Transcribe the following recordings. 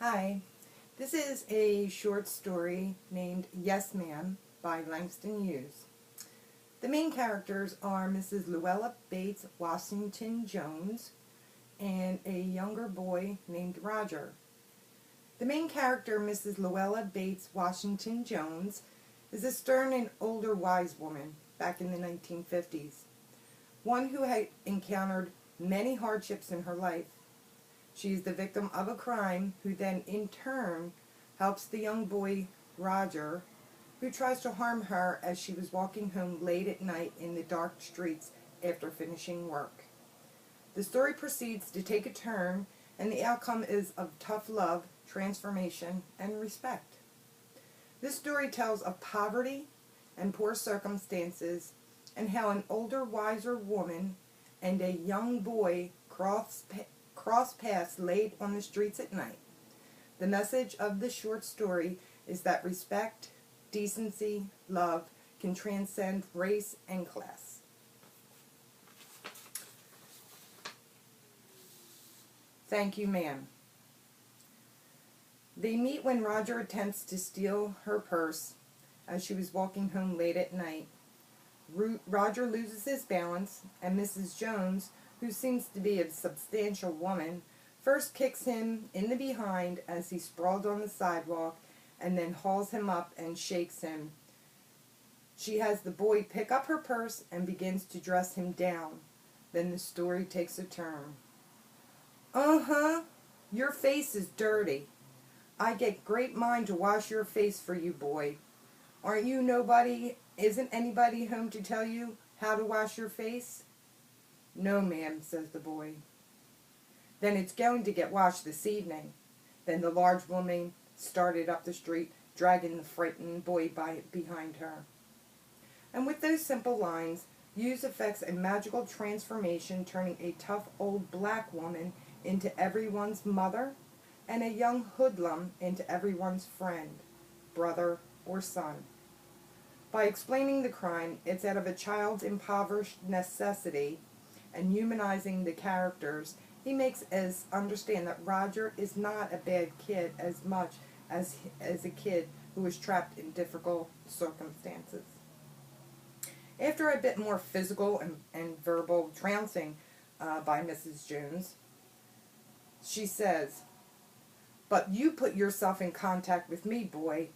Hi, this is a short story named Yes Ma'am by Langston Hughes. The main characters are Mrs. Luella Bates Washington Jones and a younger boy named Roger. The main character, Mrs. Luella Bates Washington Jones, is a stern and older wise woman back in the 1950s, one who had encountered many hardships in her life. She is the victim of a crime who then in turn helps the young boy Roger, who tries to harm her as she was walking home late at night in the dark streets after finishing work. The story proceeds to take a turn, and the outcome is of tough love, transformation, and respect. This story tells of poverty and poor circumstances and how an older, wiser woman and a young boy cross paths late on the streets at night. The message of the short story is that respect, decency, love can transcend race and class. Thank you, ma'am. They meet when Roger attempts to steal her purse as she was walking home late at night. Roger loses his balance, and Mrs. Jones, who seems to be a substantial woman, first kicks him in the behind as he sprawled on the sidewalk and then hauls him up and shakes him. She has the boy pick up her purse and begins to dress him down. Then the story takes a turn. Your face is dirty. I get great mind to wash your face for you, boy. Isn't anybody home to tell you how to wash your face? No, ma'am, says the boy. Then it's going to get washed this evening. Then the large woman started up the street, dragging the frightened boy behind her. And with those simple lines, Hughes effects a magical transformation, turning a tough old black woman into everyone's mother and a young hoodlum into everyone's friend, brother, or son. By explaining the crime, it's out of a child's impoverished necessity and humanizing the characters, he makes us understand that Roger is not a bad kid as much as a kid who was trapped in difficult circumstances. After a bit more physical and verbal trouncing by Mrs. Jones, she says, "But you put yourself in contact with me, boy.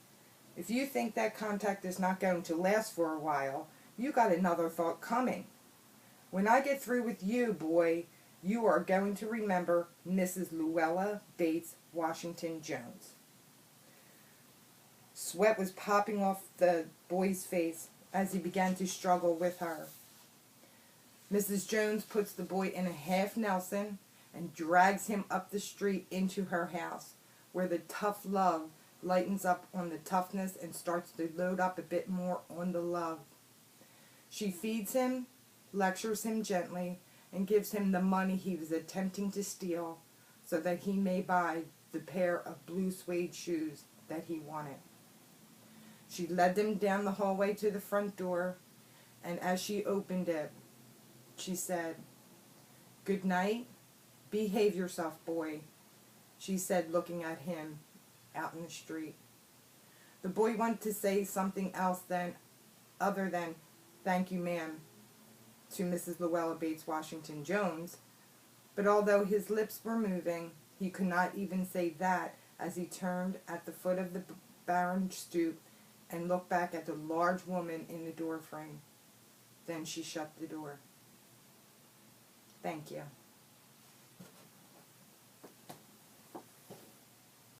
If you think that contact is not going to last for a while, you got another thought coming. When I get through with you, boy, you are going to remember Mrs. Luella Bates Washington Jones." Sweat was popping off the boy's face as he began to struggle with her. Mrs. Jones puts the boy in a half Nelson and drags him up the street into her house, where the tough love lightens up on the toughness and starts to load up a bit more on the love. She feeds him, lectures him gently, and gives him the money he was attempting to steal so that he may buy the pair of blue suede shoes that he wanted. She led them down the hallway to the front door, and as she opened it, she said, "Good night. Behave yourself, boy," she said, looking at him out in the street. The boy wanted to say something else other than "Thank you, ma'am," to Mrs. Luella Bates Washington Jones, but although his lips were moving, he could not even say that as he turned at the foot of the barren stoop and looked back at the large woman in the doorframe. Then she shut the door. Thank you.